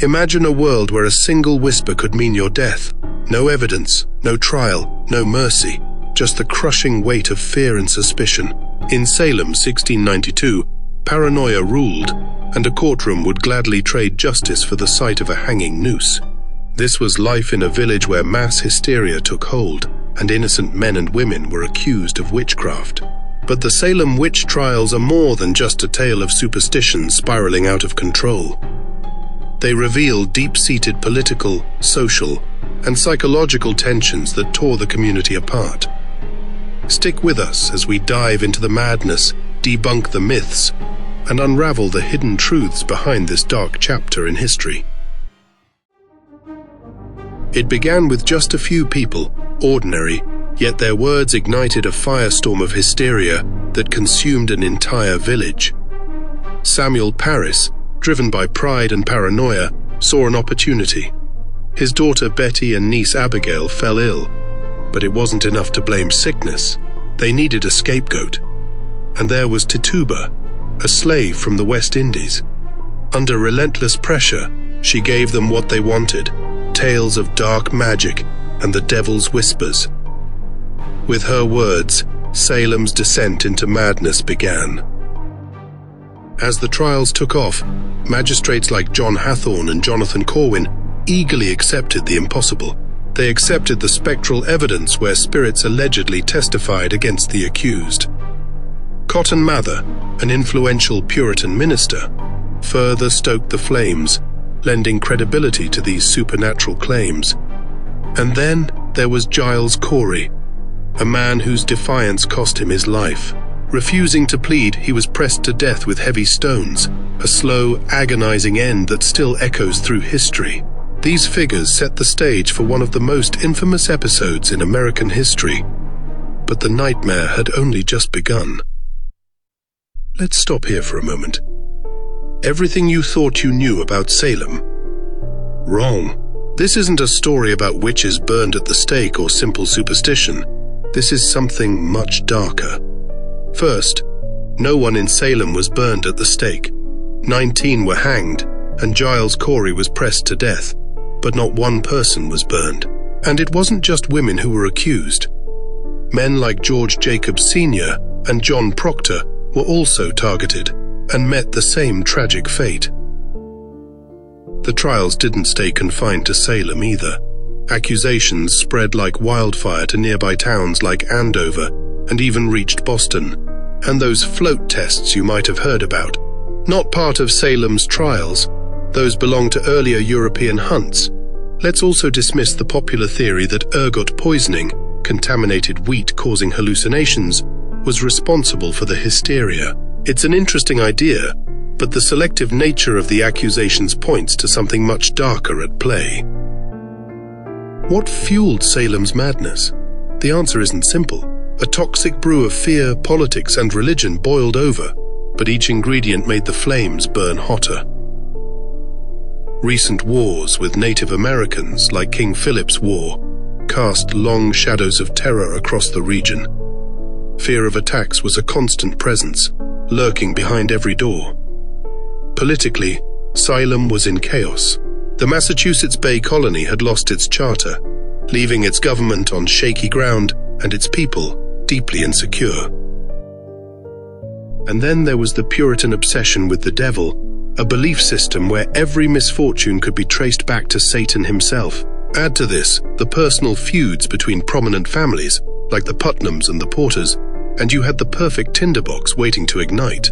Imagine a world where a single whisper could mean your death. No evidence, no trial, no mercy, just the crushing weight of fear and suspicion. In Salem, 1692, paranoia ruled, and a courtroom would gladly trade justice for the sight of a hanging noose. This was life in a village where mass hysteria took hold, and innocent men and women were accused of witchcraft. But the Salem Witch Trials are more than just a tale of superstition spiraling out of control. They reveal deep-seated political, social, and psychological tensions that tore the community apart. Stick with us as we dive into the madness, debunk the myths, and unravel the hidden truths behind this dark chapter in history. It began with just a few people, ordinary, yet their words ignited a firestorm of hysteria that consumed an entire village. Samuel Parris, driven by pride and paranoia, saw an opportunity. His daughter Betty and niece Abigail fell ill, but it wasn't enough to blame sickness. They needed a scapegoat. And there was Tituba, a slave from the West Indies. Under relentless pressure, she gave them what they wanted, tales of dark magic and the devil's whispers. With her words, Salem's descent into madness began. As the trials took off, magistrates like John Hathorne and Jonathan Corwin eagerly accepted the impossible. They accepted the spectral evidence where spirits allegedly testified against the accused. Cotton Mather, an influential Puritan minister, further stoked the flames, lending credibility to these supernatural claims. And then there was Giles Corey, a man whose defiance cost him his life. Refusing to plead, he was pressed to death with heavy stones, a slow, agonizing end that still echoes through history. These figures set the stage for one of the most infamous episodes in American history. But the nightmare had only just begun. Let's stop here for a moment. Everything you thought you knew about Salem? Wrong. This isn't a story about witches burned at the stake or simple superstition. This is something much darker. First, no one in Salem was burned at the stake. 19 were hanged, and Giles Corey was pressed to death, but not one person was burned. And it wasn't just women who were accused. Men like George Jacobs Sr. and John Proctor were also targeted and met the same tragic fate. The trials didn't stay confined to Salem either. Accusations spread like wildfire to nearby towns like Andover and even reached Boston. And those float tests you might have heard about, not part of Salem's trials, those belong to earlier European hunts. Let's also dismiss the popular theory that ergot poisoning, contaminated wheat causing hallucinations, was responsible for the hysteria. It's an interesting idea, but the selective nature of the accusations points to something much darker at play. What fueled Salem's madness? The answer isn't simple. A toxic brew of fear, politics, and religion boiled over, but each ingredient made the flames burn hotter. Recent wars with Native Americans, like King Philip's War, cast long shadows of terror across the region. Fear of attacks was a constant presence, lurking behind every door. Politically, Salem was in chaos. The Massachusetts Bay Colony had lost its charter, leaving its government on shaky ground and its people deeply insecure. And then there was the Puritan obsession with the devil, a belief system where every misfortune could be traced back to Satan himself. Add to this the personal feuds between prominent families, like the Putnams and the Porters, and you had the perfect tinderbox waiting to ignite.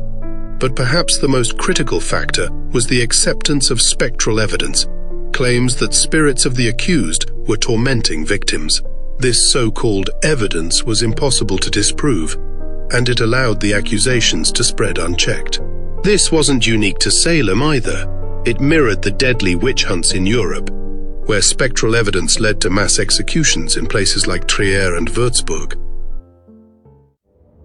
But perhaps the most critical factor was the acceptance of spectral evidence, claims that spirits of the accused were tormenting victims. This so-called evidence was impossible to disprove, and it allowed the accusations to spread unchecked. This wasn't unique to Salem either. It mirrored the deadly witch hunts in Europe, where spectral evidence led to mass executions in places like Trier and Würzburg.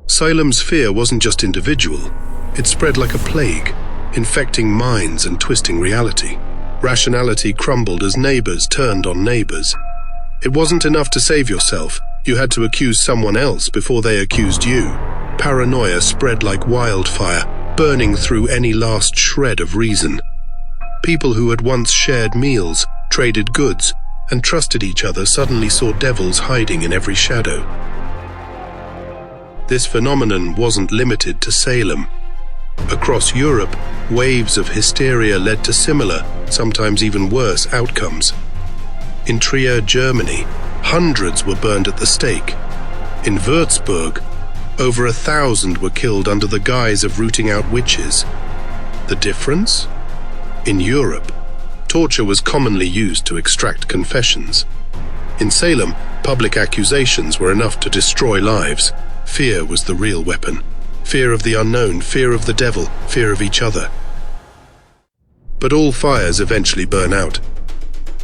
Salem's fear wasn't just individual. It spread like a plague, infecting minds and twisting reality. Rationality crumbled as neighbors turned on neighbors. It wasn't enough to save yourself. You had to accuse someone else before they accused you. Paranoia spread like wildfire, burning through any last shred of reason. People who had once shared meals, traded goods, and trusted each other suddenly saw devils hiding in every shadow. This phenomenon wasn't limited to Salem. Across Europe, waves of hysteria led to similar, sometimes even worse, outcomes. In Trier, Germany, hundreds were burned at the stake. In Würzburg, over 1,000 were killed under the guise of rooting out witches. The difference? In Europe, torture was commonly used to extract confessions. In Salem, public accusations were enough to destroy lives. Fear was the real weapon. Fear of the unknown, fear of the devil, fear of each other. But all fires eventually burn out.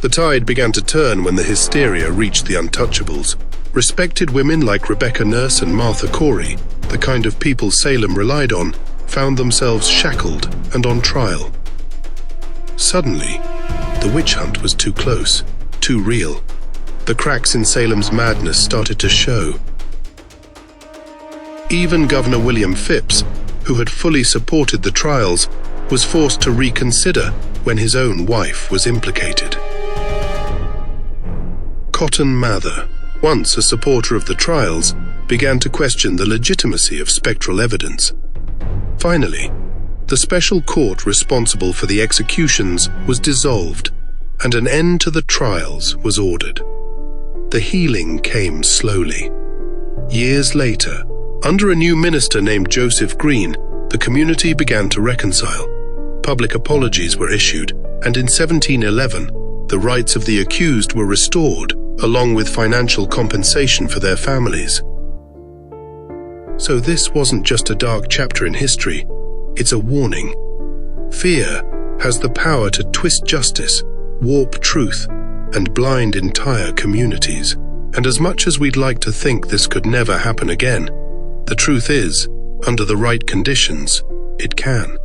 The tide began to turn when the hysteria reached the untouchables. Respected women like Rebecca Nurse and Martha Corey, the kind of people Salem relied on, found themselves shackled and on trial. Suddenly, the witch hunt was too close, too real. The cracks in Salem's madness started to show. Even Governor William Phips, who had fully supported the trials, was forced to reconsider when his own wife was implicated. Cotton Mather, once a supporter of the trials, began to question the legitimacy of spectral evidence. Finally, the special court responsible for the executions was dissolved, and an end to the trials was ordered. The healing came slowly. Years later, under a new minister named Joseph Green, the community began to reconcile. Public apologies were issued, and in 1711, the rights of the accused were restored, along with financial compensation for their families. So this wasn't just a dark chapter in history, it's a warning. Fear has the power to twist justice, warp truth, and blind entire communities. And as much as we'd like to think this could never happen again, the truth is, under the right conditions, it can.